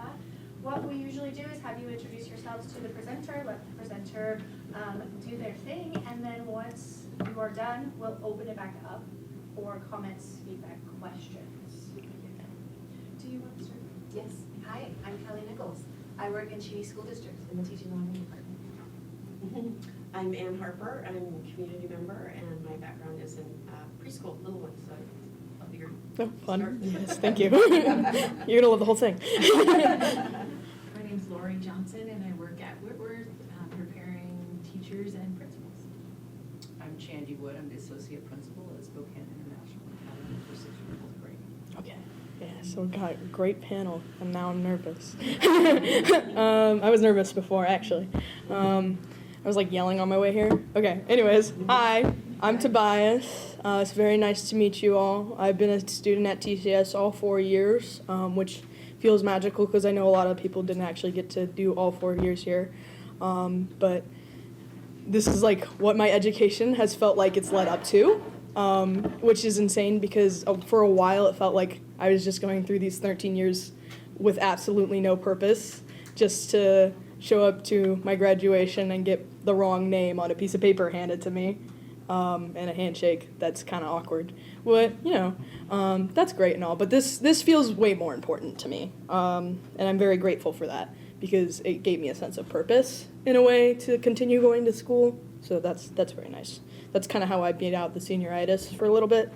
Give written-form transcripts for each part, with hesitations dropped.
that. What we usually do is have you introduce yourselves to the presenter, let the presenter do their thing, and then once you are done, we'll open it back up for comments, feedback, questions. Do you want to start? Yes. Hi, I'm Kelly Nichols. I work in Cheney School District in the Teaching and Learning Department. I'm Ann Harper. I'm a community member, and my background is in preschool, little ones. So I'll be your fun. Yes, thank you. You're gonna love the whole thing. My name's Lori Johnson, and I work at Whitworth, preparing teachers and principals. I'm Chandy Wood. I'm the associate principal at Spokane International Academy for 6 years old grade. Okay. Yeah, so we got a great panel, and now I'm nervous. I was nervous before, actually. I was like yelling on my way here. Okay, anyways, hi, I'm Tobias. It's very nice to meet you all. I've been a student at TCS all 4 years, which feels magical because I know a lot of people didn't actually get to do all 4 years here. But this is like what my education has felt like it's led up to, which is insane because for a while it felt like I was just going through these 13 years with absolutely no purpose, just to show up to my graduation and get the wrong name on a piece of paper handed to me, and a handshake that's kind of awkward. But, you know, that's great and all, but this feels way more important to me, and I'm very grateful for that because it gave me a sense of purpose in a way to continue going to school, so that's very nice. That's kind of how I beat out the senioritis for a little bit.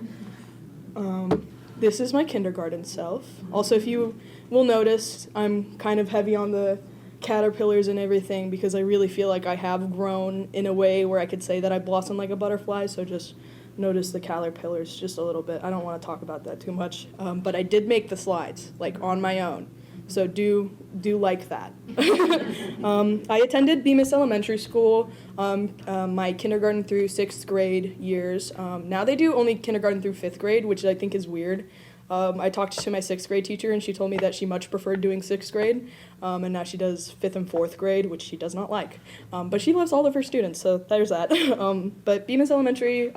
This is my kindergarten self. Also, if you will notice, I'm kind of heavy on the caterpillars and everything because I really feel like I have grown in a way where I could say that I blossom like a butterfly, so just notice the caterpillars just a little bit. I don't want to talk about that too much, but I did make the slides, like on my own, so do like that. I attended Bemis Elementary School, my kindergarten through 6th grade years. Now they do only kindergarten through 5th grade, which I think is weird. I talked to my 6th grade teacher, and she told me that she much preferred doing 6th grade, and now she does 5th and 4th grade, which she does not like. But she loves all of her students, so there's that. But Bemis Elementary,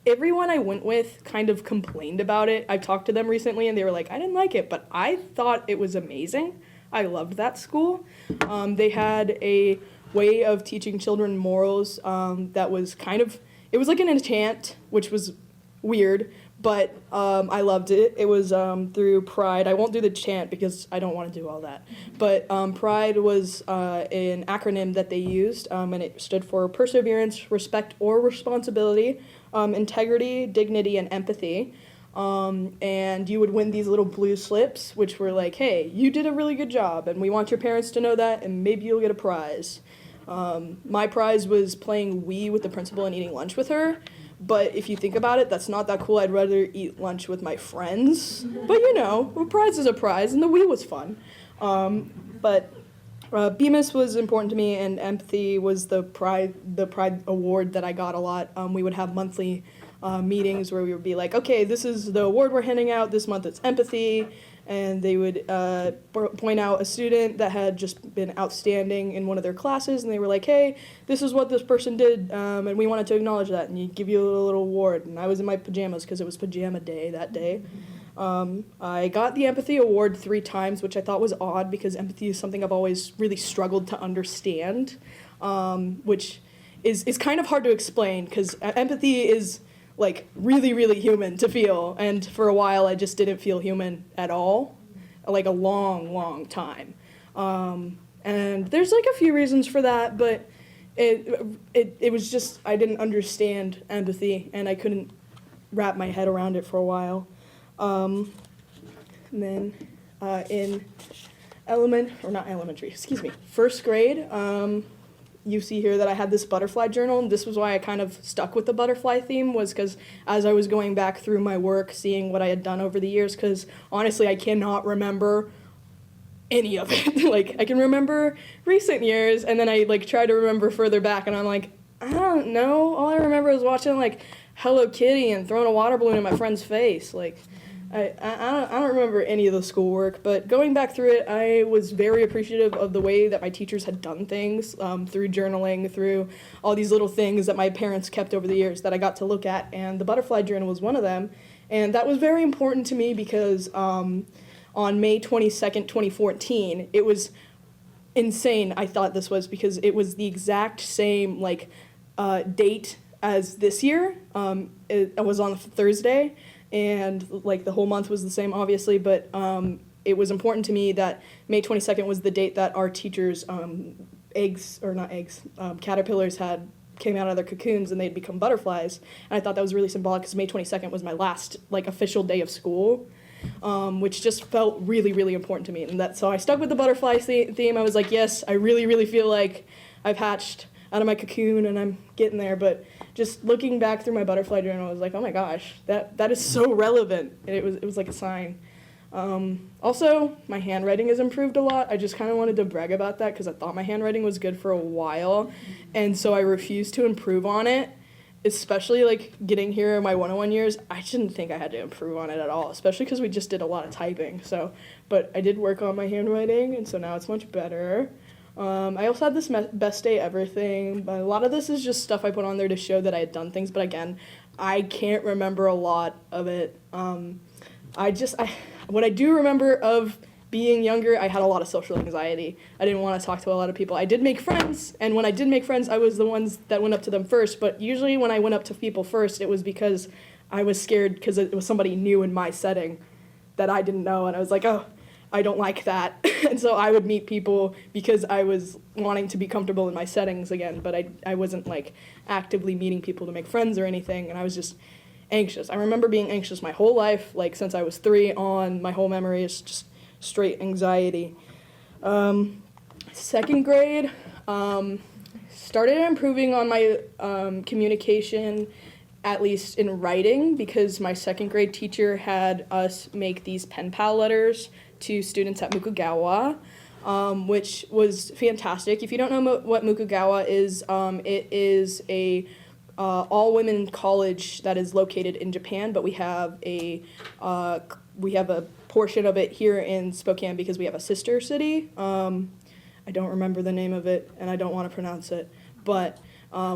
everyone I went with kind of complained about it. I've talked to them recently, and they were like, I didn't like it, but I thought it was amazing. I loved that school. They had a way of teaching children morals that was kind of, it was like an enchant, which was weird, but I loved it. It was through Pride. I won't do the chant because I don't want to do all that. But Pride was an acronym that they used, and it stood for perseverance, respect or responsibility, integrity, dignity, and empathy. And you would win these little blue slips, which were like, hey, you did a really good job, and we want your parents to know that, and maybe you'll get a prize. My prize was playing Wii with the principal and eating lunch with her. But if you think about it, that's not that cool. I'd rather eat lunch with my friends. But you know, a prize is a prize, and the Wii was fun. But Bemis was important to me, and empathy was the Pride award that I got a lot. We would have monthly meetings where we would be like, okay, this is the award we're handing out. This month it's empathy. And they would point out a student that had just been outstanding in one of their classes, and they were like, hey, this is what this person did, and we wanted to acknowledge that, and you give you a little award. And I was in my pajamas because it was pajama day that day. I got the empathy award 3 times, which I thought was odd because empathy is something I've always really struggled to understand, which is kind of hard to explain because empathy is like really, really human to feel. And for a while, I just didn't feel human at all, like a long, long time. And there's like a few reasons for that, but it was just, I didn't understand empathy and I couldn't wrap my head around it for a while. And then in first grade, you see here that I had this butterfly journal, and this was why I kind of stuck with the butterfly theme, was because as I was going back through my work, seeing what I had done over the years, because honestly, I cannot remember any of it. Like, I can remember recent years, and then I, like, try to remember further back, and I'm like, I don't know. All I remember is watching, like, Hello Kitty and throwing a water balloon in my friend's face. Like, I don't remember any of the schoolwork, but going back through it, I was very appreciative of the way that my teachers had done things, through journaling, through all these little things that my parents kept over the years that I got to look at, and the butterfly journal was one of them. And that was very important to me because on on May 22nd, 2014. It was insane. I thought this was because it was the exact same date as this year. It was on Thursday, and like the whole month was the same, obviously, but it was important to me that May 22nd was the date that our teachers' caterpillars came out of their cocoons and they'd become butterflies. And I thought that was really symbolic because May 22nd was my last official day of school, which just felt really, really important to me. And so I stuck with the butterfly theme. I was like, yes, I really, really feel like I've hatched out of my cocoon and I'm getting there. But just looking back through my butterfly journal, I was like, oh my gosh, that is so relevant. And it was like a sign. Also, my handwriting has improved a lot. I just kind of wanted to brag about that because I thought my handwriting was good for a while, and so I refused to improve on it, especially getting here in my 101 years. I didn't think I had to improve on it at all, especially because we just did a lot of typing. But I did work on my handwriting, and so now it's much better. I also had this best day ever thing, but a lot of this is just stuff I put on there to show that I had done things, but again, I can't remember a lot of it. What I do remember of being younger, I had a lot of social anxiety. I didn't want to talk to a lot of people. I did make friends, and when I did make friends, I was the ones that went up to them first, but usually when I went up to people first, it was because I was scared because it was somebody new in my setting that I didn't know, and I was like, oh, I don't like that. And so I would meet people because I was wanting to be comfortable in my settings again, but I wasn't actively meeting people to make friends or anything, and I was just anxious. I remember being anxious my whole life, since I was 3 on. My whole memory is just straight anxiety. Second grade, started improving on my communication, at least in writing, because my second grade teacher had us make these pen pal letters to students at Mukugawa, which was fantastic. If you don't know what Mukugawa is, it is a all-women college that is located in Japan, but we have a portion of it here in Spokane because we have a sister city. I don't remember the name of it, and I don't want to pronounce it, but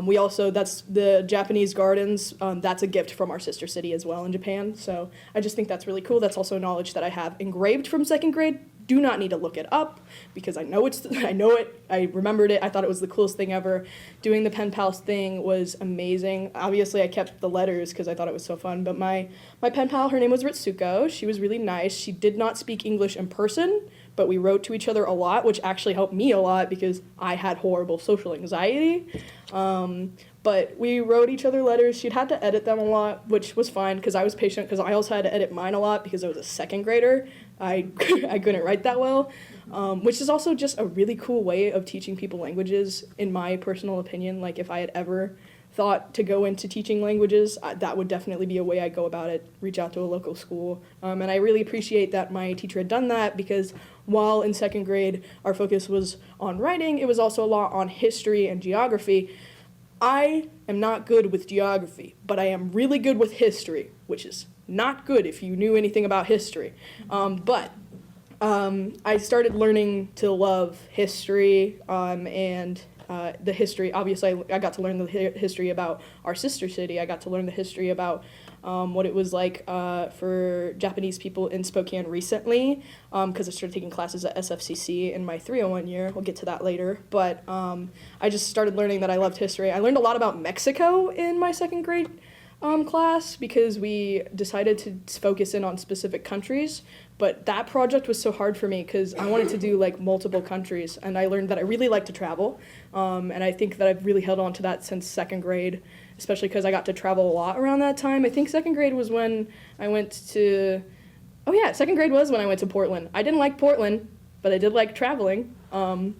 we also, that's the Japanese gardens, that's a gift from our sister city as well in Japan, so I just think that's really cool. That's also knowledge that I have engraved from second grade. Do not need to look it up because I know it, I remembered it, I thought it was the coolest thing ever. Doing the pen pals thing was amazing. Obviously I kept the letters because I thought it was so fun, but my pen pal, her name was Ritsuko. She was really nice. She did not speak English in person, but we wrote to each other a lot, which actually helped me a lot because I had horrible social anxiety. But we wrote each other letters. She'd had to edit them a lot, which was fine because I was patient because I also had to edit mine a lot because I was a second grader. I couldn't write that well, which is also just a really cool way of teaching people languages, in my personal opinion. If I had ever thought to go into teaching languages, that would definitely be a way I'd go about it, reach out to a local school. And I really appreciate that my teacher had done that because while in second grade our focus was on writing, it was also a lot on history and geography. I am not good with geography, but I am really good with history, which is not good if you knew anything about history. But I started learning to love history and the history. Obviously, I got to learn the history about our sister city. I got to learn the history about what it was like for Japanese people in Spokane recently, because I started taking classes at SFCC in my 301 year. We'll get to that later. But I just started learning that I loved history. I learned a lot about Mexico in my second grade class because we decided to focus in on specific countries. But that project was so hard for me because I wanted to do multiple countries, and I learned that I really like to travel. And I think that I've really held on to that since second grade, especially because I got to travel a lot around that time. I think second grade was when I went to, second grade was when I went to Portland. I didn't like Portland, but I did like traveling. I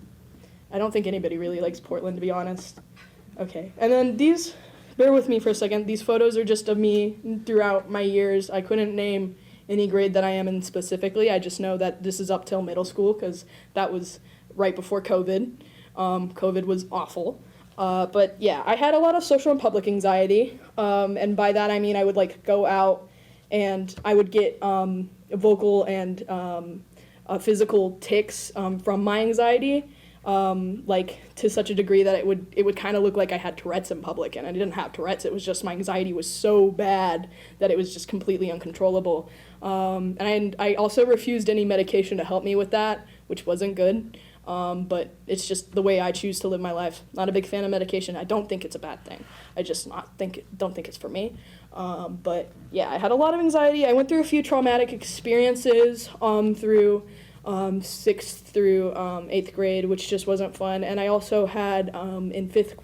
don't think anybody really likes Portland, to be honest. Okay, and then bear with me for a second, these photos are just of me throughout my years. I couldn't name any grade that I am in specifically. I just know that this is up till middle school because that was right before COVID. COVID was awful. But yeah, I had a lot of social and public anxiety, and by that I mean I would go out and I would get vocal and physical tics from my anxiety. like to such a degree that it would kind of look like I had Tourette's in public, and I didn't have Tourette's. It was just my anxiety was so bad that it was just completely uncontrollable. And I also refused any medication to help me with that, which wasn't good. But it's just the way I choose to live my life. Not a big fan of medication. I don't think it's a bad thing. I just don't think it's for me. But yeah, I had a lot of anxiety. I went through a few traumatic experiences through 6th through 8th grade, which just wasn't fun. And I also had in 5th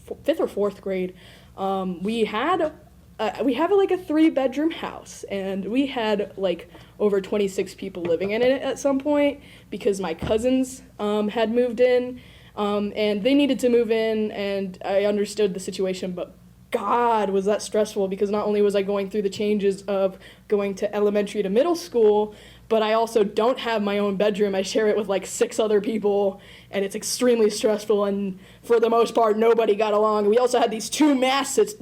or 4th grade, we have like a 3-bedroom house, and we had like over 26 people living in it at some point because my cousins had moved in, and they needed to move in, and I understood the situation, but God, was that stressful, because not only was I going through the changes of going to elementary to middle school, but I also don't have my own bedroom. I share it with like 6 other people, and it's extremely stressful, and for the most part, nobody got along. We also had these 2 mastiffs.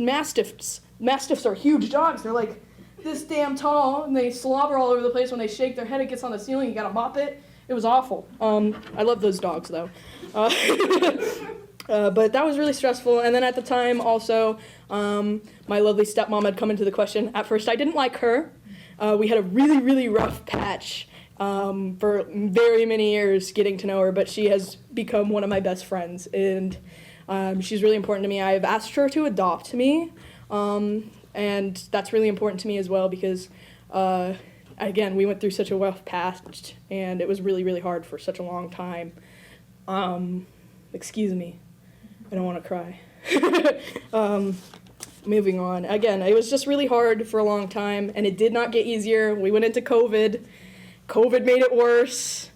Mastiffs are huge dogs. They're like this damn tall, and they slobber all over the place. When they shake their head, it gets on the ceiling. You gotta mop it. It was awful. I love those dogs, though. But that was really stressful. And then at the time, also, my lovely stepmom had come into the question. At first, I didn't like her. We had a really, really rough patch for very many years getting to know her, but she has become one of my best friends, and she's really important to me. I have asked her to adopt me, and that's really important to me as well because, again, we went through such a rough patch, and it was really, really hard for such a long time. Excuse me. I don't want to cry. Moving on. Again, it was just really hard for a long time, and it did not get easier. We went into COVID. COVID made it worse.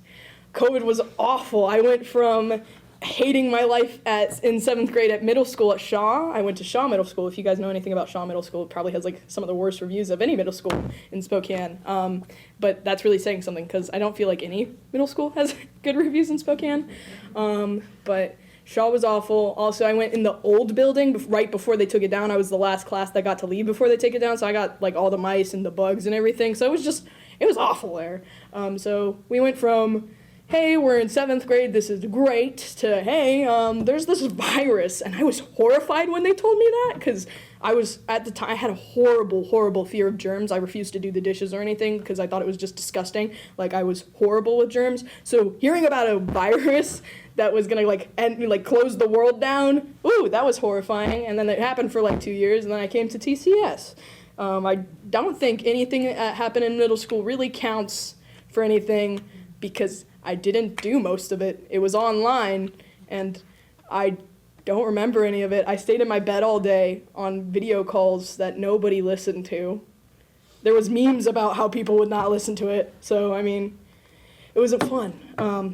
COVID was awful. I went from hating my life in 7th grade at middle school at Shaw. I went to Shaw Middle School. If you guys know anything about Shaw Middle School, it probably has like some of the worst reviews of any middle school in Spokane. But that's really saying something because I don't feel like any middle school has good reviews in Spokane. But Shaw was awful. Also, I went in the old building right before they took it down. I was the last class that got to leave before they take it down, so I got like all the mice and the bugs and everything. So it was awful there. So we went from, hey, we're in 7th grade, this is great, to, hey, there's this virus. And I was horrified when they told me that, because at the time, I had a horrible, horrible fear of germs. I refused to do the dishes or anything because I thought it was just disgusting. Like, I was horrible with germs. So hearing about a virus that was gonna close the world down, ooh, that was horrifying. And then it happened for like 2 years, and then I came to TCS. I don't think anything that happened in middle school really counts for anything because I didn't do most of it. It was online, and I don't remember any of it. I stayed in my bed all day on video calls that nobody listened to. There was memes about how people would not listen to it, so, I mean, it wasn't fun.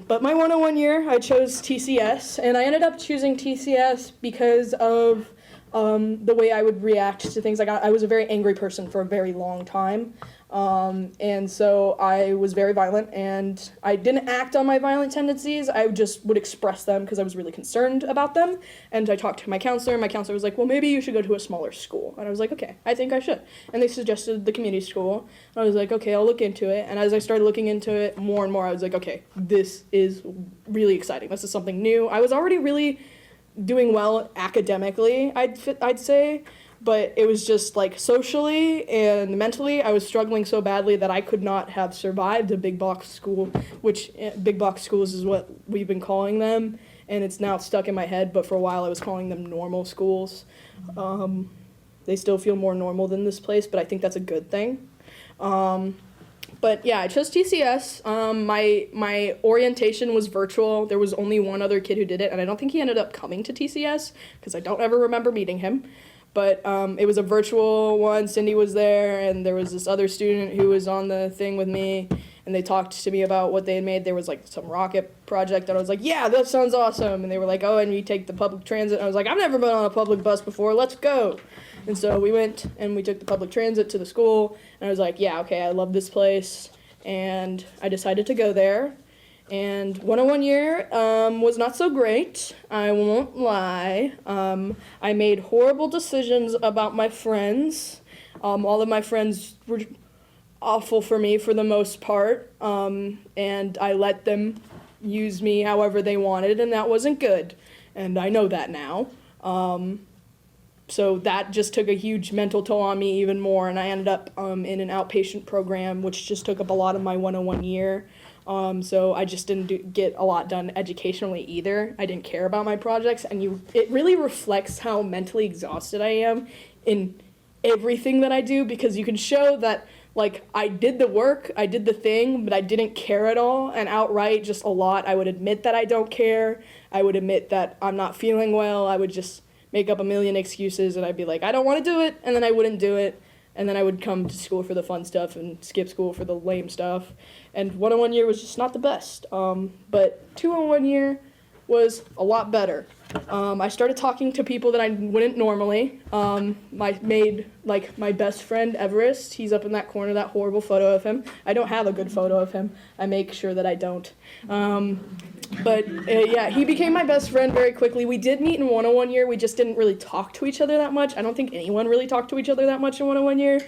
But my 101 year, I chose TCS, and I ended up choosing TCS because of the way I would react to things. I was a very angry person for a very long time. And so I was very violent, and I didn't act on my violent tendencies. I just would express them because I was really concerned about them. And I talked to my counselor. My counselor was like, well, maybe you should go to a smaller school. And I was like, okay, I think I should. And they suggested the community school. And I was like, okay, I'll look into it. And as I started looking into it more and more, I was like, okay, this is really exciting. This is something new. I was already really doing well academically, I'd say. But it was just like socially and mentally, I was struggling so badly that I could not have survived a big box school, which big box schools is what we've been calling them. And it's now stuck in my head, but for a while I was calling them normal schools. They still feel more normal than this place, but I think that's a good thing. But yeah, I chose TCS. My orientation was virtual. There was only one other kid who did it, and I don't think he ended up coming to TCS because I don't ever remember meeting him. But it was a virtual one. Cindy was there, and there was this other student who was on the thing with me, and they talked to me about what they had made. There was like some rocket project, and I was like, yeah, that sounds awesome. And they were like, oh, and you take the public transit. And I was like, I've never been on a public bus before. Let's go. And so we went, and we took the public transit to the school, and I was like, yeah, okay, I love this place. And I decided to go there. And 101 year was not so great, I won't lie. I made horrible decisions about my friends. All of my friends were awful for me for the most part, and I let them use me however they wanted, and that wasn't good. And I know that now. So that just took a huge mental toll on me even more, and I ended up in an outpatient program, which just took up a lot of my 101 year. So I just didn't get a lot done educationally either. I didn't care about my projects, and it really reflects how mentally exhausted I am in everything that I do, because you can show that, like, I did the work, I did the thing, but I didn't care at all, and outright just a lot. I would admit that I don't care. I would admit that I'm not feeling well. I would just make up a million excuses, and I'd be like, I don't want to do it, and then I wouldn't do it. And then I would come to school for the fun stuff and skip school for the lame stuff. And 101 year was just not the best. But 201 year was a lot better. I started talking to people that I wouldn't normally. I made, like, my best friend, Everest. He's up in that corner, that horrible photo of him. I don't have a good photo of him. I make sure that I don't. Yeah, he became my best friend very quickly. We did meet in 101 year. We just didn't really talk to each other that much. I don't think anyone really talked to each other that much in 101 year.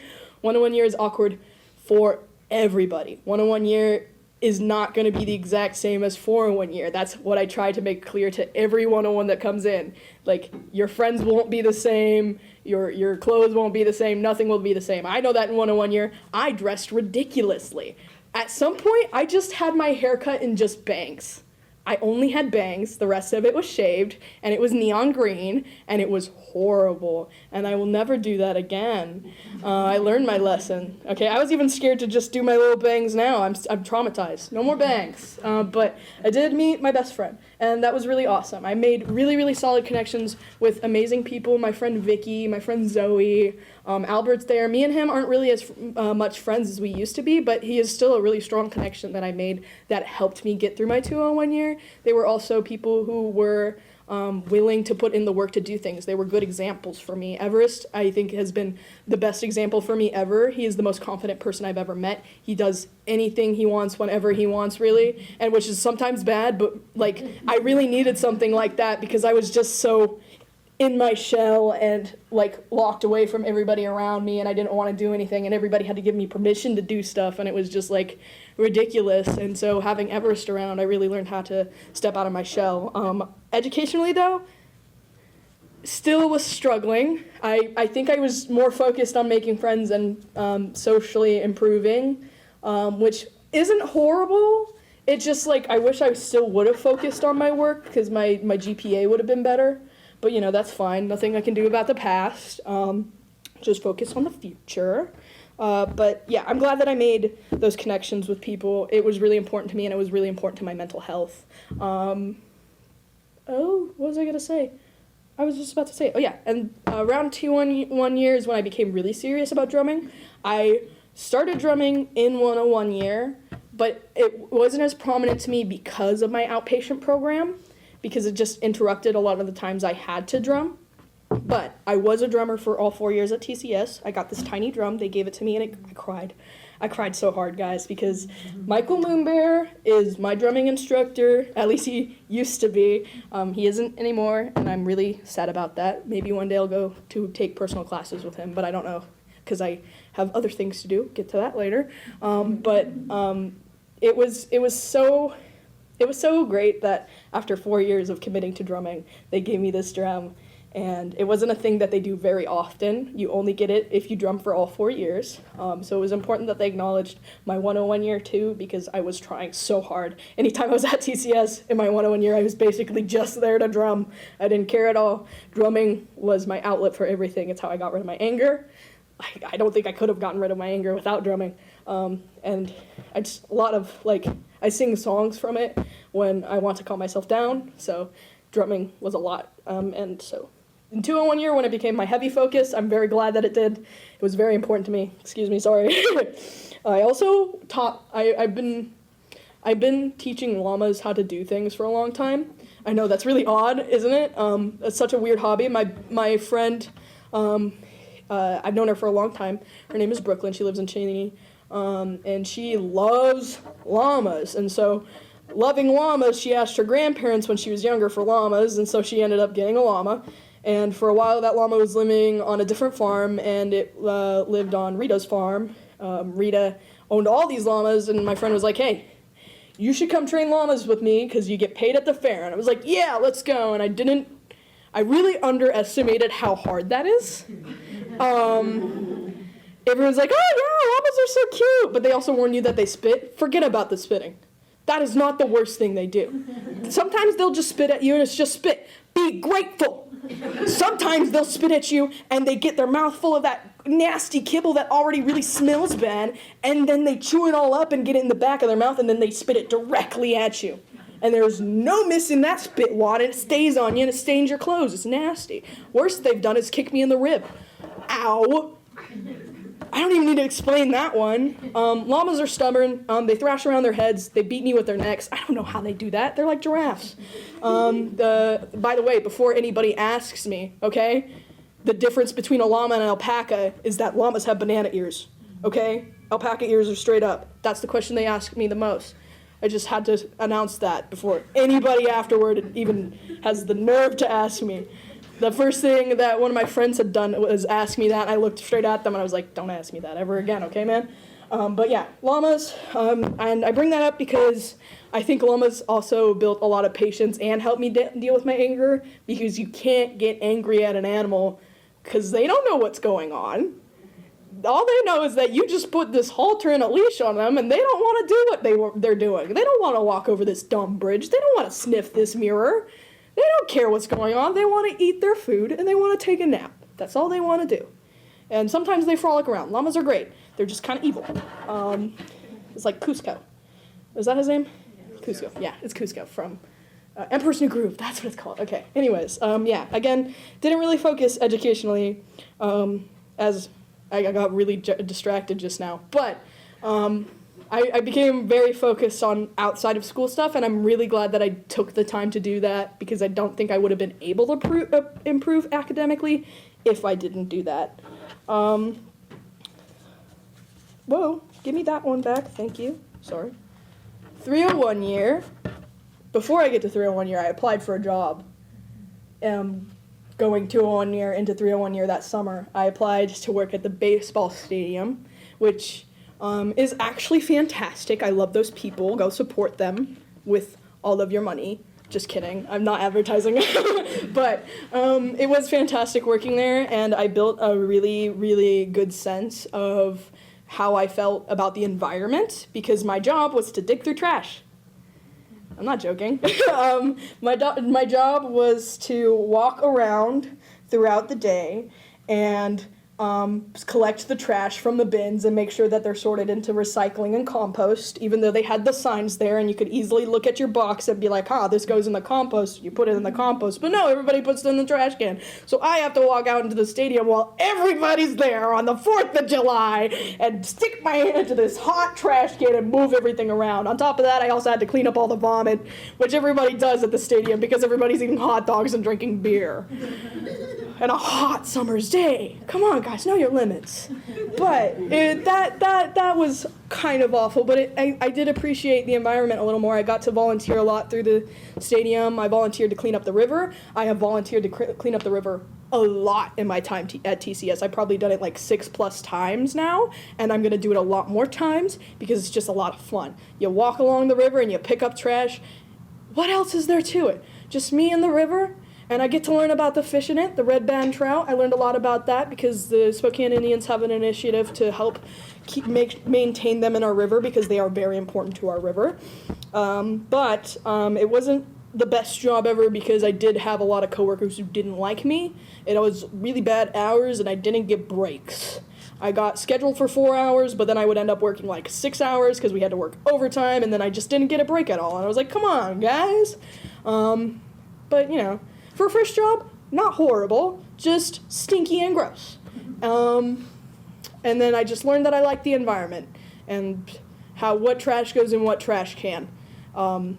101 year is awkward for everybody. 101 year is not going to be the exact same as 401 year. That's what I try to make clear to every 101 that comes in. Like, your friends won't be the same, your clothes won't be the same, nothing will be the same. I know that in 101 year, I dressed ridiculously. At some point, I just had my hair cut in just bangs. I only had bangs, the rest of it was shaved, and it was neon green, and it was horrible, and I will never do that again. I learned my lesson. Okay, I was even scared to just do my little bangs now. I'm traumatized. No more bangs. But I did meet my best friend, and that was really awesome. I made really, really solid connections with amazing people. My friend Vicky, my friend Zoe, Albert's there. Me and him aren't really as much friends as we used to be, but he is still a really strong connection that I made that helped me get through my 201 year. They were also people who were willing to put in the work to do things. They were good examples for me. Everest, I think, has been the best example for me ever. He is the most confident person I've ever met. He does anything he wants whenever he wants, really, and which is sometimes bad, but, like, I really needed something like that because I was just so in my shell and, like, locked away from everybody around me, and I didn't want to do anything, and everybody had to give me permission to do stuff, and it was just, like, ridiculous. And so having Everest around, I really learned how to step out of my shell. Educationally, though, still was struggling. I think I was more focused on making friends and socially improving, which isn't horrible. It's just, like, I wish I still would have focused on my work because my GPA would have been better. But, you know, that's fine. Nothing I can do about the past. Just focus on the future. But, yeah, I'm glad that I made those connections with people. It was really important to me, and it was really important to my mental health. What was I going to say? I was just about to say, and around 201 year is when I became really serious about drumming. I started drumming in 101 year, but it wasn't as prominent to me because of my outpatient program, because it just interrupted a lot of the times I had to drum. But I was a drummer for all 4 years at TCS. I got this tiny drum. They gave it to me, and I cried. I cried so hard, guys, because Michael Moonbear is my drumming instructor. At least he used to be. He isn't anymore, and I'm really sad about that. Maybe one day I'll go to take personal classes with him, but I don't know, because I have other things to do. Get to that later. It was so great that after 4 years of committing to drumming, they gave me this drum. And it wasn't a thing that they do very often. You only get it if you drum for all 4 years. So it was important that they acknowledged my 101 year too, because I was trying so hard. Anytime I was at TCS in my 101 year, I was basically just there to drum. I didn't care at all. Drumming was my outlet for everything. It's how I got rid of my anger. I don't think I could have gotten rid of my anger without drumming. And I just, I sing songs from it when I want to calm myself down. So drumming was a lot. And so in 201 year, when it became my heavy focus, I'm very glad that it did. It was very important to me. Excuse me, sorry. I also I've been teaching llamas how to do things for a long time. I know that's really odd, isn't it? It's such a weird hobby. My friend, I've known her for a long time. Her name is Brooklyn. She lives in Cheney. And she loves llamas. And so, loving llamas, she asked her grandparents when she was younger for llamas, and so she ended up getting a llama. And for a while, that llama was living on a different farm, and it lived on Rita's farm. Rita owned all these llamas, and my friend was like, hey, you should come train llamas with me because you get paid at the fair. And I was like, yeah, let's go. And I really underestimated how hard that is. Everyone's like, oh yeah, llamas are so cute. But they also warn you that they spit. Forget about the spitting. That is not the worst thing they do. Sometimes they'll just spit at you and it's just spit. Be grateful. Sometimes they'll spit at you and they get their mouth full of that nasty kibble that already really smells bad, and then they chew it all up and get it in the back of their mouth, and then they spit it directly at you. And there's no missing that spit wad, and it stays on you and it stains your clothes. It's nasty. Worst they've done is kick me in the rib. Ow. I don't even need to explain that one. Llamas are stubborn. They thrash around their heads. They beat me with their necks. I don't know how they do that. They're like giraffes. By the way, before anybody asks me, okay, the difference between a llama and an alpaca is that llamas have banana ears, okay? Alpaca ears are straight up. That's the question they ask me the most. I just had to announce that before anybody afterward even has the nerve to ask me. The first thing that one of my friends had done was ask me that, and I looked straight at them and I was like, don't ask me that ever again, okay, man? But yeah, llamas, and I bring that up because I think llamas also built a lot of patience and helped me deal with my anger, because you can't get angry at an animal because they don't know what's going on. All they know is that you just put this halter and a leash on them, and they don't want to do what they're doing. They don't want to walk over this dumb bridge. They don't want to sniff this mirror. They don't care what's going on. They want to eat their food, and they want to take a nap. That's all they want to do. And sometimes they frolic around. Llamas are great. They're just kind of evil. It's like Cusco. Is that his name? Cusco. Yeah, it's Cusco from Emperor's New Groove. That's what it's called. Okay. Anyways, yeah, again, didn't really focus educationally, as I got really distracted just now. But I became very focused on outside of school stuff, and I'm really glad that I took the time to do that, because I don't think I would have been able to improve academically if I didn't do that. Whoa, give me that one back. Thank you. Sorry. 301 year. Before I get to 301 year, I applied for a job. Going 201 year into 301 year that summer, I applied to work at the baseball stadium, which is actually fantastic. I love those people. Go support them with all of your money. Just kidding. I'm not advertising. But it was fantastic working there, and I built a really, really good sense of how I felt about the environment, because my job was to dig through trash. I'm not joking. My job was to walk around throughout the day and collect the trash from the bins and make sure that they're sorted into recycling and compost, even though they had the signs there and you could easily look at your box and be like, this goes in the compost, you put it in the compost. But no, everybody puts it in the trash can. So I have to walk out into the stadium while everybody's there on the 4th of July and stick my hand into this hot trash can and move everything around. On top of that, I also had to clean up all the vomit, which everybody does at the stadium because everybody's eating hot dogs and drinking beer. And a hot summer's day. Come on, guys, know your limits. But that was kind of awful, but I did appreciate the environment a little more. I got to volunteer a lot through the stadium. I volunteered to clean up the river. I have volunteered to clean up the river a lot in my time at TCS. I've probably done it like 6+ times now, and I'm gonna do it a lot more times because it's just a lot of fun. You walk along the river and you pick up trash. What else is there to it? Just me and the river? And I get to learn about the fish in it, the red band trout. I learned a lot about that because the Spokane Indians have an initiative to help maintain them in our river, because they are very important to our river. But it wasn't the best job ever because I did have a lot of coworkers who didn't like me. It was really bad hours, and I didn't get breaks. I got scheduled for 4 hours, but then I would end up working like 6 hours because we had to work overtime, and then I just didn't get a break at all. And I was like, come on, guys. But, you know, for a first job, not horrible, just stinky and gross. And then I just learned that I like the environment and what trash goes in what trash can. God,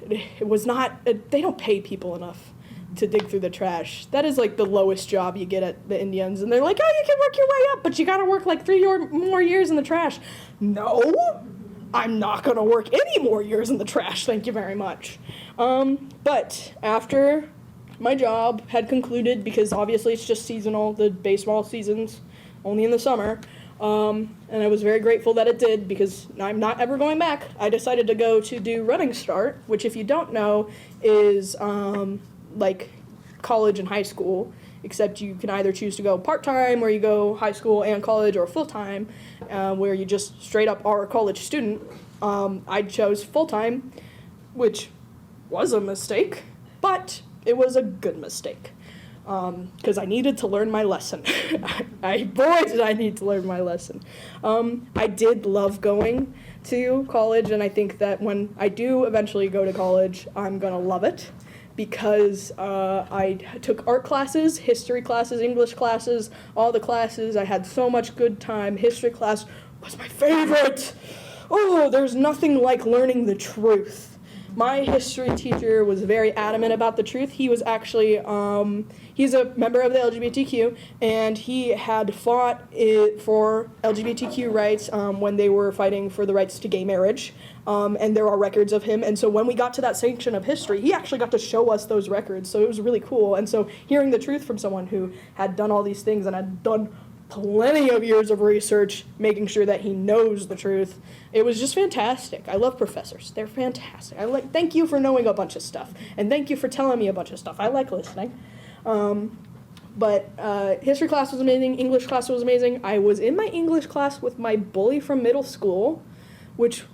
it was not, they don't pay people enough to dig through the trash. That is like the lowest job you get at the Indians. And they're like, you can work your way up, but you gotta work like 3 or more years in the trash. No, I'm not gonna work any more years in the trash, thank you very much. But after my job had concluded, because obviously it's just seasonal, the baseball season's only in the summer, And I was very grateful that it did because I'm not ever going back. I decided to go to do Running Start, which if you don't know is like college and high school, except you can either choose to go part-time where you go high school and college, or full-time where you just straight up are a college student. I chose full-time, which was a mistake, but it was a good mistake. Because I needed to learn my lesson. Boy, did I need to learn my lesson. I did love going to college, and I think that when I do eventually go to college, I'm gonna love it, because I took art classes, history classes, English classes, all the classes. I had so much good time. History class was my favorite. Oh, there's nothing like learning the truth. My history teacher was very adamant about the truth. He was actually, he's a member of the LGBTQ, and he had fought for LGBTQ rights when they were fighting for the rights to gay marriage, and there are records of him. And so when we got to that section of history, he actually got to show us those records, so it was really cool. And so hearing the truth from someone who had done all these things and had done plenty of years of research, making sure that he knows the truth. It was just fantastic. I love professors. They're fantastic. Thank you for knowing a bunch of stuff, and thank you for telling me a bunch of stuff. I like listening. But history class was amazing. English class was amazing. I was in my English class with my bully from middle school, which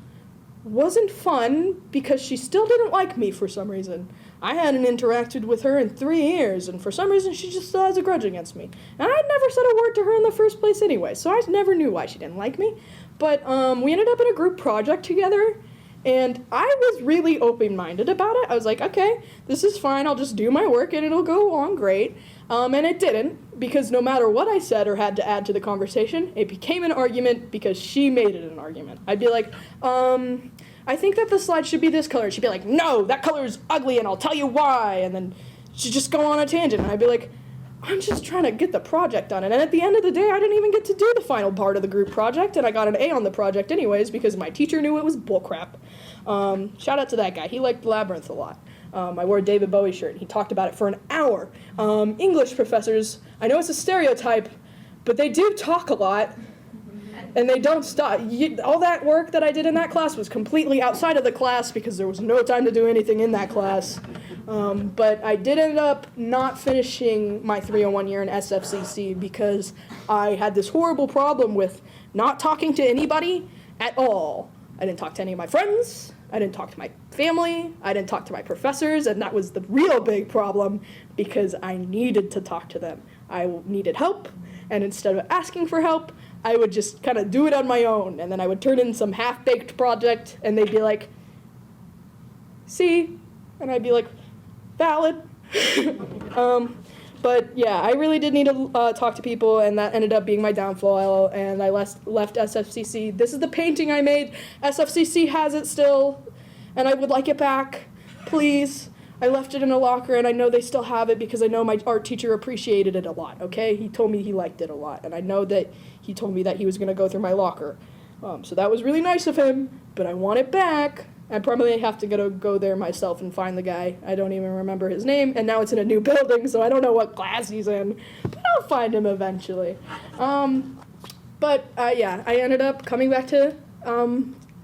wasn't fun because she still didn't like me for some reason. I hadn't interacted with her in 3 years, and for some reason she just still has a grudge against me. And I'd never said a word to her in the first place anyway, so I never knew why she didn't like me. But we ended up in a group project together, and I was really open-minded about it. I was like, okay, this is fine, I'll just do my work and it'll go along great. And it didn't, because no matter what I said or had to add to the conversation, it became an argument because she made it an argument. I'd be like, I think that the slide should be this color. She'd be like, no, that color is ugly and I'll tell you why. And then she'd just go on a tangent, and I'd be like, I'm just trying to get the project done. And at the end of the day, I didn't even get to do the final part of the group project, and I got an A on the project anyways because my teacher knew it was bullcrap. Shout out to that guy. He liked Labyrinth a lot. I wore a David Bowie shirt, and he talked about it for an hour. English professors, I know it's a stereotype, but they do talk a lot, and they don't stop. All that work that I did in that class was completely outside of the class because there was no time to do anything in that class. But I did end up not finishing my 301 year in SFCC because I had this horrible problem with not talking to anybody at all. I didn't talk to any of my friends. I didn't talk to my family. I didn't talk to my professors, and that was the real big problem because I needed to talk to them. I needed help, and instead of asking for help, I would just kind of do it on my own, and then I would turn in some half-baked project, and they'd be like, see? And I'd be like, valid. But yeah, I really did need to talk to people, and that ended up being my downfall, and I left SFCC. This is the painting I made. SFCC has it still, and I would like it back, please. I left it in a locker, and I know they still have it because I know my art teacher appreciated it a lot, okay? He told me he liked it a lot, and I know that he told me that he was going to go through my locker. So that was really nice of him, but I want it back. I probably have to go there myself and find the guy. I don't even remember his name, and now it's in a new building, so I don't know what class he's in, but I'll find him eventually. Yeah, I ended up coming back to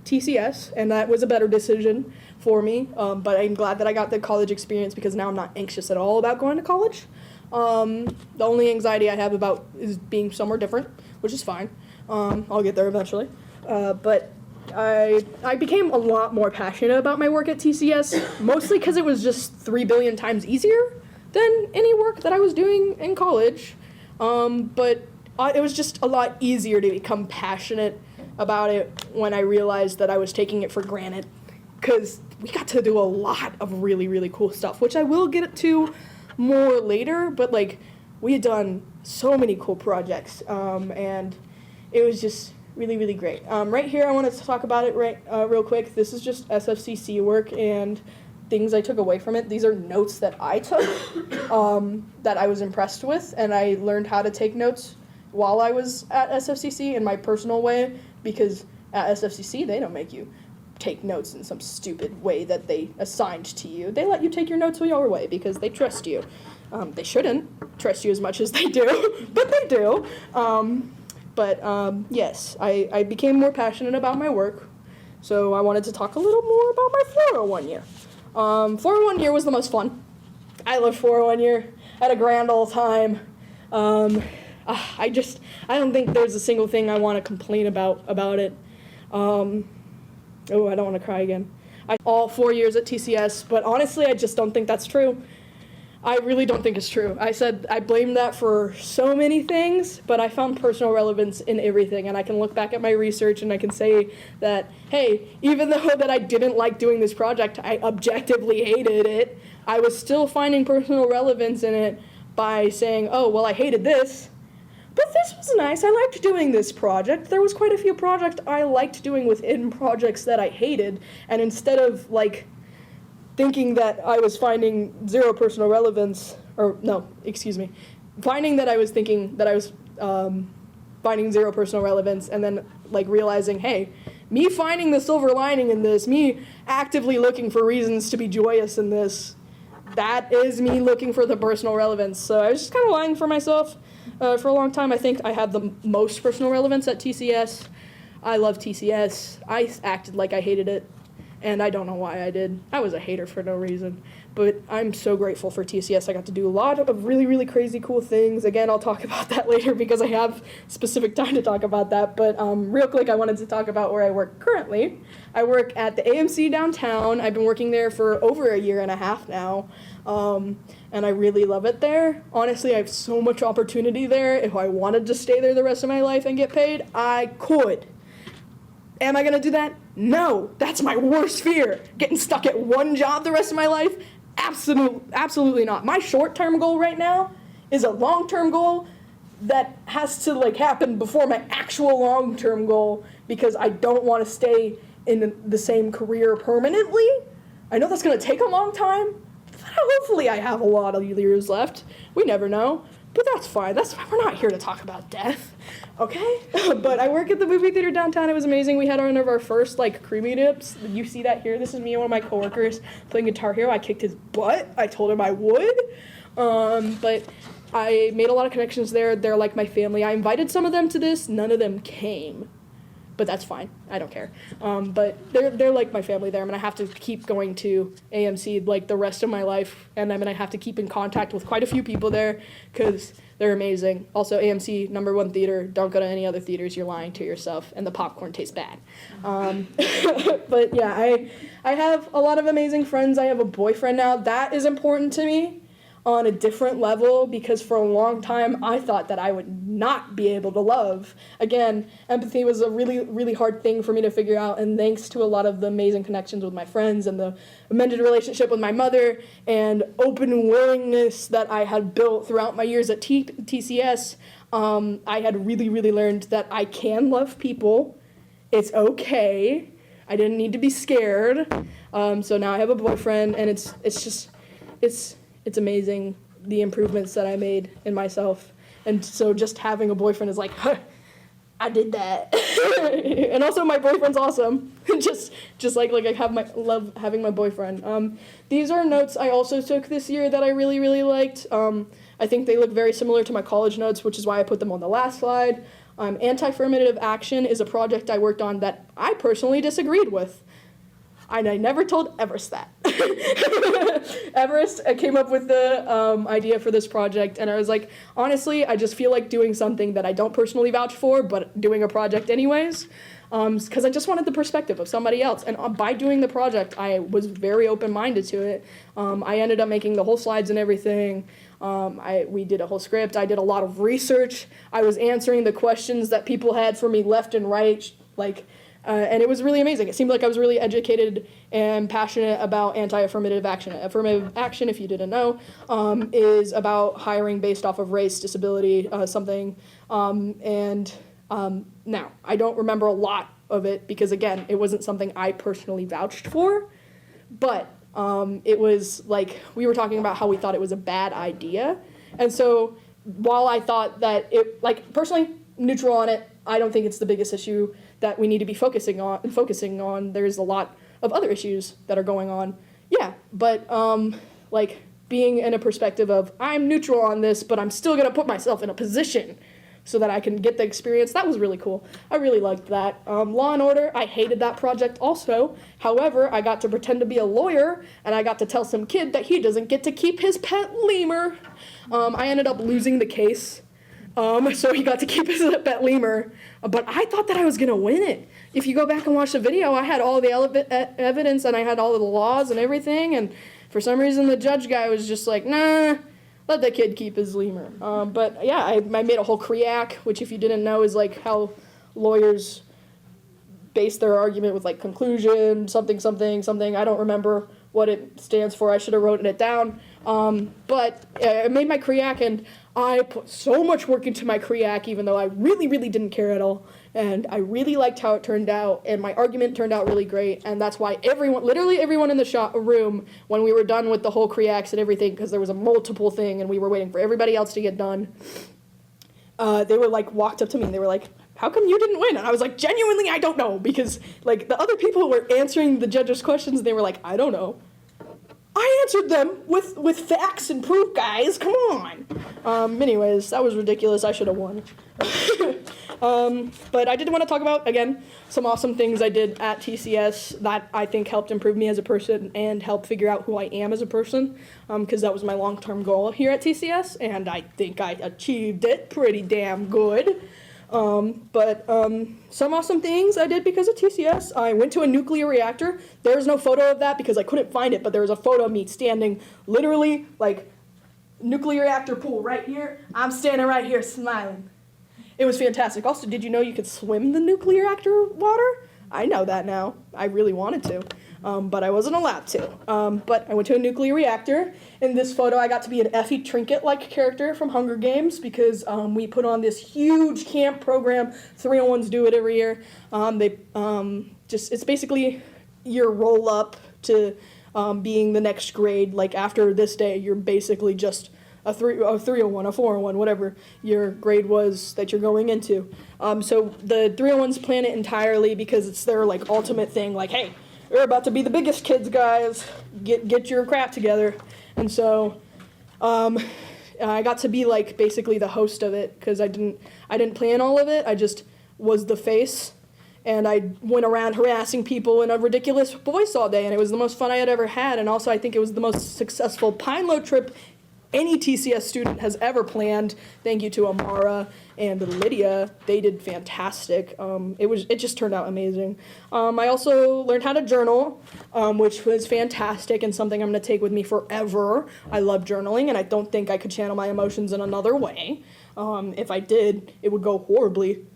TCS, and that was a better decision for me, but I'm glad that I got the college experience because now I'm not anxious at all about going to college. The only anxiety I have about is being somewhere different, which is fine. I'll get there eventually. But I became a lot more passionate about my work at TCS, mostly because it was just 3 billion times easier than any work that I was doing in college. But it was just a lot easier to become passionate about it when I realized that I was taking it for granted, because we got to do a lot of really, really cool stuff, which I will get to more later, but like we had done so many cool projects, and it was just really, really great. Right here, I wanted to talk about it real quick. This is just SFCC work and things I took away from it. These are notes that I took that I was impressed with, and I learned how to take notes while I was at SFCC in my personal way, because at SFCC, they don't make you take notes in some stupid way that they assigned to you. They let you take your notes your way because they trust you. They shouldn't trust you as much as they do, but they do. But yes, I became more passionate about my work, so I wanted to talk a little more about my 401 year. 401 year was the most fun. I loved 401 year. I had a grand old time. I don't think there's a single thing I want to complain about it. Oh, I don't want to cry again. All 4 years at TCS, but honestly, I just don't think that's true. I really don't think it's true. I blame that for so many things, but I found personal relevance in everything, and I can look back at my research and I can say that, hey, even though that I didn't like doing this project, I objectively hated it, I was still finding personal relevance in it by saying, oh, well, I hated this, but this was nice. I liked doing this project. There was quite a few projects I liked doing within projects that I hated, and instead of, like, thinking that I was finding zero personal relevance, finding that I was thinking that I was finding zero personal relevance, and then, like, realizing, hey, me finding the silver lining in this, me actively looking for reasons to be joyous in this, that is me looking for the personal relevance. So I was just kind of lying for myself for a long time. I think I had the most personal relevance at TCS. I love TCS. I acted like I hated it, and I don't know why I did. I was a hater for no reason. But I'm so grateful for TCS. I got to do a lot of really, really crazy cool things. Again, I'll talk about that later because I have specific time to talk about that. But real quick, I wanted to talk about where I work currently. I work at the AMC downtown. I've been working there for over 1.5 years now. And I really love it there. Honestly, I have so much opportunity there. If I wanted to stay there the rest of my life and get paid, I could. Am I gonna do that? No, that's my worst fear. Getting stuck at one job the rest of my life? Absolutely not. My short-term goal right now is a long-term goal that has to happen before my actual long-term goal because I don't want to stay in the same career permanently. I know that's gonna take a long time. Hopefully I have a lot of years left. We never know. But that's fine. We're not here to talk about death, okay? But I work at the movie theater downtown. It was amazing. We had one of our first crew meetups. You see that here? This is me and one of my coworkers playing Guitar Hero. I kicked his butt. I told him I would. But I made a lot of connections there. They're like my family. I invited some of them to this. None of them came. But that's fine. I don't care. But they're like my family there. I'm going to have to keep going to AMC the rest of my life. And I'm going to have to keep in contact with quite a few people there because they're amazing. Also, AMC, #1 theater. Don't go to any other theaters. You're lying to yourself. And the popcorn tastes bad. But yeah, I have a lot of amazing friends. I have a boyfriend now. That is important to me on a different level because for a long time I thought that I would not be able to love. Again, empathy was a really, really hard thing for me to figure out, and thanks to a lot of the amazing connections with my friends and the amended relationship with my mother and open willingness that I had built throughout my years at TCS, I had really, really learned that I can love people. It's okay. I didn't need to be scared. So now I have a boyfriend, and it's amazing the improvements that I made in myself. And so just having a boyfriend is like, huh, I did that. And also my boyfriend's awesome. just like I love having my boyfriend. These are notes I also took this year that I really, really liked. I think they look very similar to my college notes, which is why I put them on the last slide. Anti-affirmative action is a project I worked on that I personally disagreed with. And I never told Everest that. Everest came up with the idea for this project, and I was like, honestly, I just feel like doing something that I don't personally vouch for, but doing a project anyways, because I just wanted the perspective of somebody else. And by doing the project, I was very open-minded to it. I ended up making the whole slides and everything. We did a whole script. I did a lot of research. I was answering the questions that people had for me left and right, and it was really amazing. It seemed like I was really educated and passionate about anti-affirmative action. Affirmative action, if you didn't know, is about hiring based off of race, disability, something. Now, I don't remember a lot of it because, again, it wasn't something I personally vouched for. But it was we were talking about how we thought it was a bad idea. And so while I thought that personally, neutral on it, I don't think it's the biggest issue that we need to be focusing on. There's a lot of other issues that are going on. Yeah, but being in a perspective of I'm neutral on this, but I'm still gonna put myself in a position so that I can get the experience. That was really cool. I really liked that. Law and Order, I hated that project also. However, I got to pretend to be a lawyer, and I got to tell some kid that he doesn't get to keep his pet lemur. I ended up losing the case, so he got to keep his pet lemur, but I thought that I was going to win it. If you go back and watch the video, I had all the evidence, and I had all of the laws and everything, and for some reason the judge guy was just like, nah, let the kid keep his lemur. But yeah, I made a whole CREAC, which if you didn't know is like how lawyers base their argument with like conclusion, something. I don't remember what it stands for. I should have written it down. But I made my CREAC, and I put so much work into my CREAC, even though I really, really didn't care at all. And I really liked how it turned out, and my argument turned out really great. And that's why literally everyone in the room, when we were done with the whole CREACs and everything, because there was a multiple thing, and we were waiting for everybody else to get done, they were like, walked up to me, and they were like, how come you didn't win? And I was like, genuinely, I don't know, because like the other people who were answering the judges' questions, they were like, I don't know. I answered them with facts and proof, guys. Come on. Anyways, that was ridiculous. I should have won. But I did want to talk about, again, some awesome things I did at TCS that I think helped improve me as a person and help figure out who I am as a person, because that was my long-term goal here at TCS, and I think I achieved it pretty damn good. But some awesome things I did because of TCS. I went to a nuclear reactor. There's no photo of that because I couldn't find it, but there was a photo of me standing literally like nuclear reactor pool right here. I'm standing right here smiling. It was fantastic. Also, did you know you could swim in the nuclear reactor water? I know that now. I really wanted to. But I wasn't allowed to. But I went to a nuclear reactor. In this photo, I got to be an Effie Trinket-like character from Hunger Games because we put on this huge camp program. 301s do it every year. It's basically your roll up to being the next grade. Like after this day, you're basically just a 301, a 401, whatever your grade was that you're going into. So the 301s plan it entirely because it's their like ultimate thing. Like, hey, we're about to be the biggest kids, guys. Get your crap together. And so I got to be like basically the host of it because I didn't plan all of it. I just was the face, and I went around harassing people in a ridiculous voice all day, and it was the most fun I had ever had. And also I think it was the most successful Pine Low trip any TCS student has ever planned. Thank you to Amara and Lydia. They did fantastic. It just turned out amazing. I also learned how to journal, which was fantastic and something I'm going to take with me forever. I love journaling, and I don't think I could channel my emotions in another way. If I did, it would go horribly.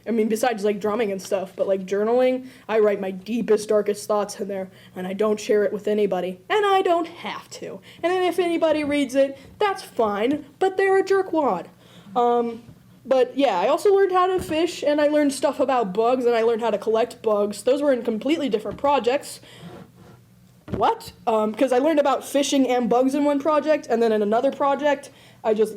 Besides like drumming and stuff, but like journaling, I write my deepest, darkest thoughts in there, and I don't share it with anybody, and I don't have to. And then if anybody reads it, that's fine, but they're a jerkwad. But yeah, I also learned how to fish, and I learned stuff about bugs, and I learned how to collect bugs. Those were in completely different projects. What? Because I learned about fishing and bugs in one project, and then in another project, I just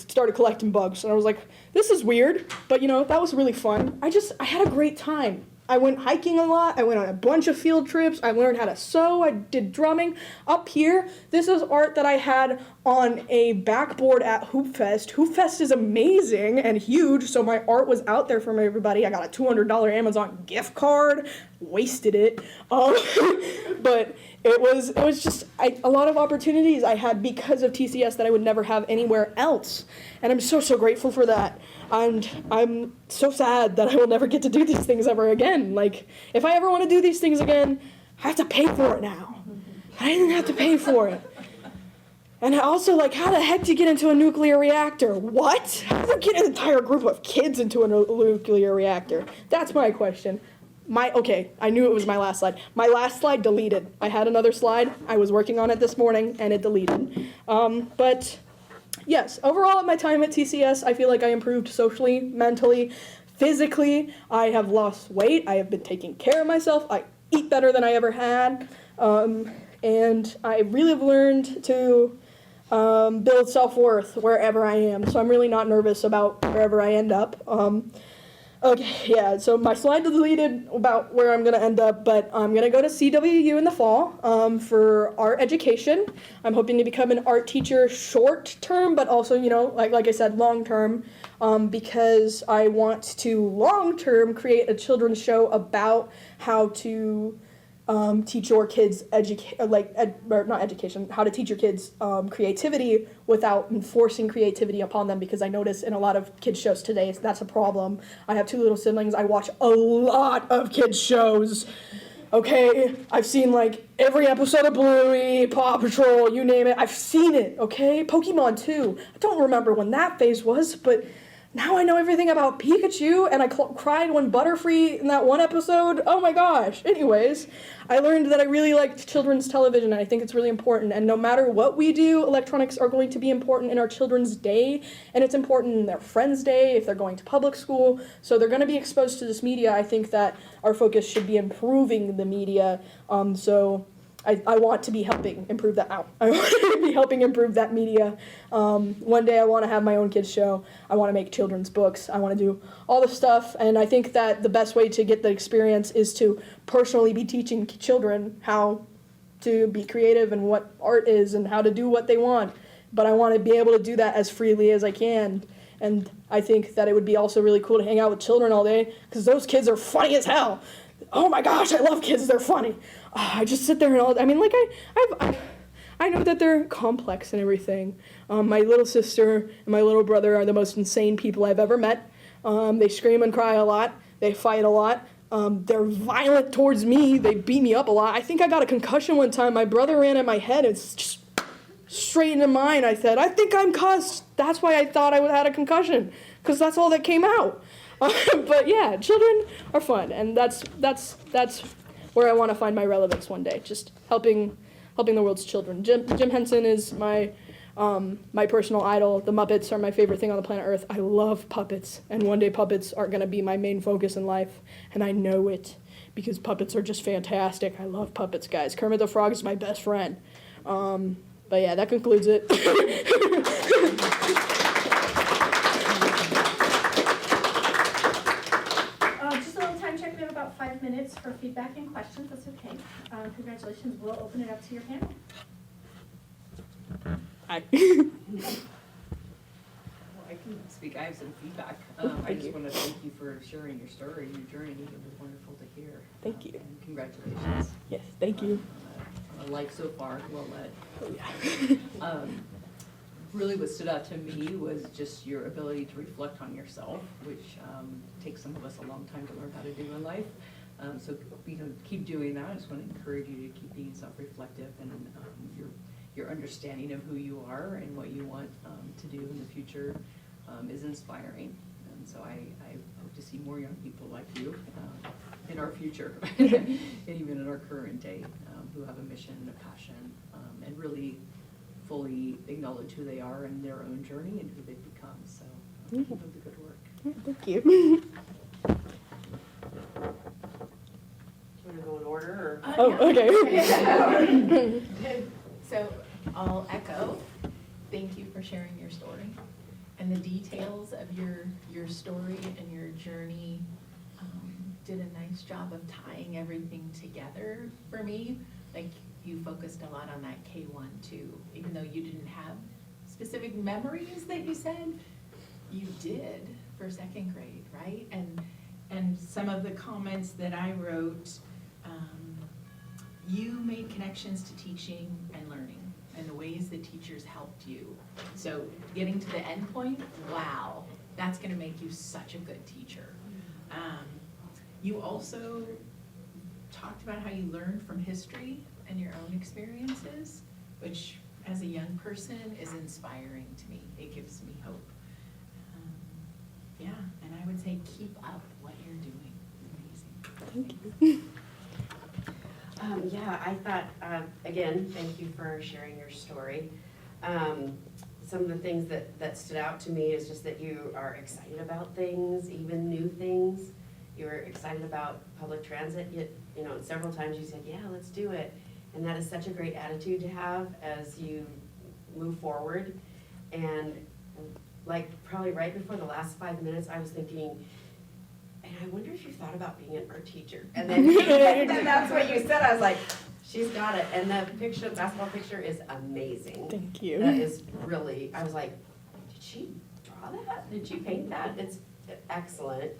started collecting bugs, and I was like, this is weird, but that was really fun. I had a great time. I went hiking a lot. I went on a bunch of field trips. I learned how to sew. I did drumming. Up here, this is art that I had on a backboard at Hoop Fest. Hoop Fest is amazing and huge, so my art was out there for everybody. I got a $200 Amazon gift card. Wasted it. But it was just a lot of opportunities I had because of TCS that I would never have anywhere else. And I'm so, so grateful for that. And I'm so sad that I will never get to do these things ever again. Like, if I ever want to do these things again, I have to pay for it now. I didn't have to pay for it. And also, how the heck do you get into a nuclear reactor? What? How do you get an entire group of kids into a nuclear reactor? That's my question. Okay, I knew it was my last slide. My last slide deleted. I had another slide. I was working on it this morning, and it deleted. But yes, overall at my time at TCS, I feel like I improved socially, mentally, physically. I have lost weight. I have been taking care of myself. I eat better than I ever had. And I really have learned to build self-worth wherever I am. So I'm really not nervous about wherever I end up. Okay, yeah, so my slide deleted about where I'm going to end up, but I'm going to go to CWU in the fall for art education. I'm hoping to become an art teacher short term, but also, like I said, long term, because I want to long term create a children's show about how to teach your kids how to teach your kids creativity without enforcing creativity upon them, because I notice in a lot of kids shows today that's a problem. I have 2 little siblings. I watch a lot of kids shows. Okay, I've seen like every episode of Bluey, Paw Patrol, you name it. I've seen it, okay? Pokemon too. I don't remember when that phase was, but now I know everything about Pikachu, and I cried when Butterfree in that one episode. Oh my gosh. Anyways, I learned that I really liked children's television, and I think it's really important. And no matter what we do, electronics are going to be important in our children's day, and it's important in their friends' day if they're going to public school. So they're going to be exposed to this media. I think that our focus should be improving the media. So I want to be helping improve that out. I want to be helping improve that media. One day I want to have my own kids show. I want to make children's books. I want to do all the stuff. And I think that the best way to get the experience is to personally be teaching children how to be creative and what art is and how to do what they want. But I want to be able to do that as freely as I can. And I think that it would be also really cool to hang out with children all day, because those kids are funny as hell. Oh my gosh, I love kids. They're funny. I just sit there and I know that they're complex and everything. My little sister and my little brother are the most insane people I've ever met. They scream and cry a lot. They fight a lot. They're violent towards me. They beat me up a lot. I think I got a concussion one time. My brother ran at my head. It's just straight into mine. I said, I think I'm cussed. That's why I thought I had a concussion, because that's all that came out. But yeah, children are fun, and that's where I want to find my relevance one day. Just helping the world's children. Jim Henson is my personal idol. The Muppets are my favorite thing on the planet Earth. I love puppets, and one day puppets are going to be my main focus in life, and I know it because puppets are just fantastic. I love puppets, guys. Kermit the Frog is my best friend. But yeah, that concludes it. Just a little time check. We have about 5 minutes for feedback and questions. That's okay. Congratulations. We'll open it up to your panel. Hi. Well, I can speak. I have some feedback. I Thank just you. want to thank you for sharing your story, your journey. It was wonderful to hear. Thank you. And congratulations. Yes, thank you. On a life so far, well led. Oh, yeah. Really what stood out to me was just your ability to reflect on yourself, which takes some of us a long time to learn how to do in life. So keep doing that. I just want to encourage you to keep being self-reflective, and your understanding of who you are and what you want to do in the future is inspiring. And so I hope to see more young people like you in our future, and even in our current day, who have a mission and a passion, and really fully acknowledge who they are and their own journey and who they've become. So keep up the good work. Thank you. Do you want to go in order, or? Oh, okay. So I'll echo, thank you for sharing your story. And the details of your story and your journey did a nice job of tying everything together for me. Like, you focused a lot on that K1 too, even though you didn't have specific memories that you said, you did for second grade, right? And some of the comments that I wrote, you made connections to teaching and learning and the ways that teachers helped you. So getting to the end point, wow, that's gonna make you such a good teacher. You also talked about how you learned from history and your own experiences, which as a young person is inspiring to me. It gives me hope. Yeah, and I would say keep up what you're doing. Amazing. Thank you. Yeah, I thought, again, thank you for sharing your story. Some of the things that stood out to me is just that you are excited about things, even new things. You were excited about public transit, yet, several times you said, yeah, let's do it. And that is such a great attitude to have as you move forward. And like probably right before the last 5 minutes, I was thinking, and I wonder if you thought about being an art teacher. And then that's what you said. I was like, she's got it. And the picture, basketball picture is amazing. Thank you. That is really, I was like, did she draw that? Did she paint that? It's excellent.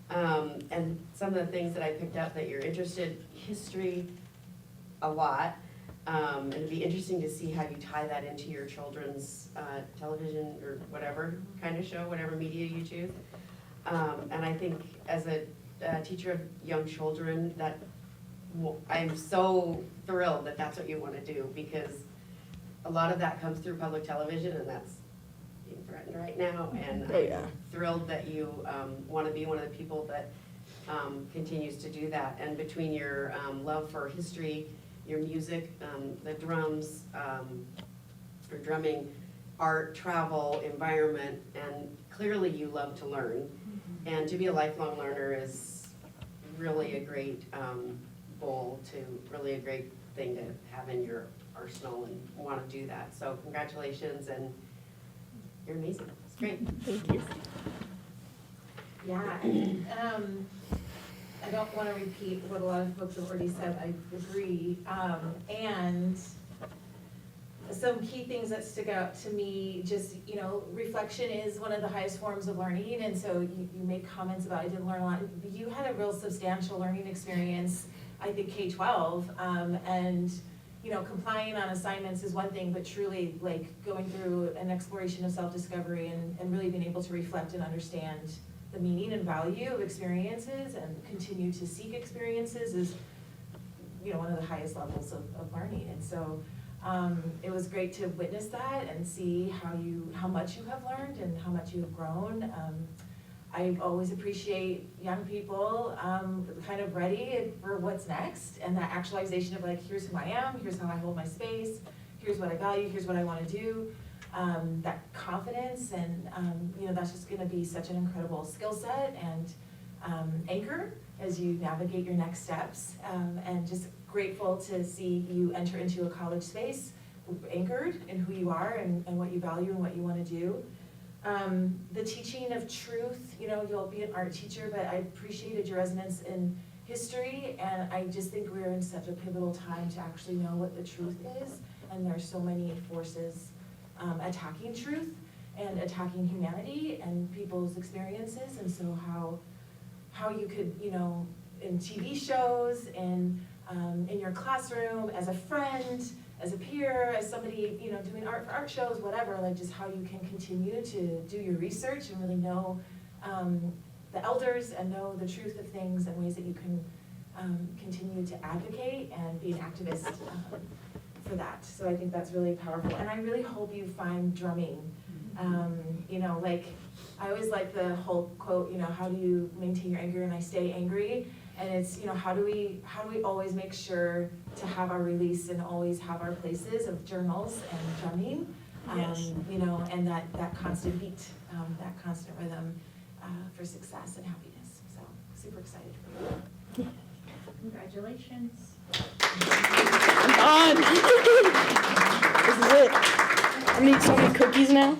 And some of the things that I picked up that you're interested, history, a lot. And it'd be interesting to see how you tie that into your children's television or whatever kind of show, whatever media you choose. And I think as a teacher of young children, that I'm so thrilled that that's what you want to do, because a lot of that comes through public television, and that's being threatened right now. And Oh, yeah. I'm thrilled that you want to be one of the people that continues to do that. And between your love for history, your music, the drums, or drumming, art, travel, environment, and clearly you love to learn. And to be a lifelong learner is really a great goal, really a great thing to have in your arsenal, and want to do that. So congratulations, and you're amazing. It's great. Thank you. Yeah, I don't want to repeat what a lot of folks have already said, I agree. And some key things that stick out to me, just, reflection is one of the highest forms of learning, and so you made comments about I didn't learn a lot. You had a real substantial learning experience, I think K-12, and complying on assignments is one thing, but truly like going through an exploration of self-discovery and really being able to reflect and understand the meaning and value of experiences and continue to seek experiences is, one of the highest levels of learning. And so it was great to witness that and see how much you have learned and how much you have grown. I always appreciate young people kind of ready for what's next, and that actualization of like, here's who I am, here's how I hold my space, here's what I value, here's what I want to do. That confidence, and that's just going to be such an incredible skill set and anchor as you navigate your next steps. And just grateful to see you enter into a college space anchored in who you are and what you value and what you want to do. The teaching of truth, you'll be an art teacher, but I appreciated your resonance in history, and I just think we're in such a pivotal time to actually know what the truth is, and there's so many forces attacking truth and attacking humanity and people's experiences, and so how you could, in TV shows, in your classroom, as a friend, as a peer, as somebody, doing art for art shows, whatever, like just how you can continue to do your research and really know the elders and know the truth of things and ways that you can continue to advocate and be an activist for that. So I think that's really powerful. And I really hope you find drumming. Like I always like the whole quote, how do you maintain your anger and I stay angry? And it's, how do we always make sure to have our release and always have our places of journals and drumming, Yes. And that constant beat, that constant rhythm for success and happiness. So super excited for you. Congratulations. I'm on. This is it. I need so many cookies now.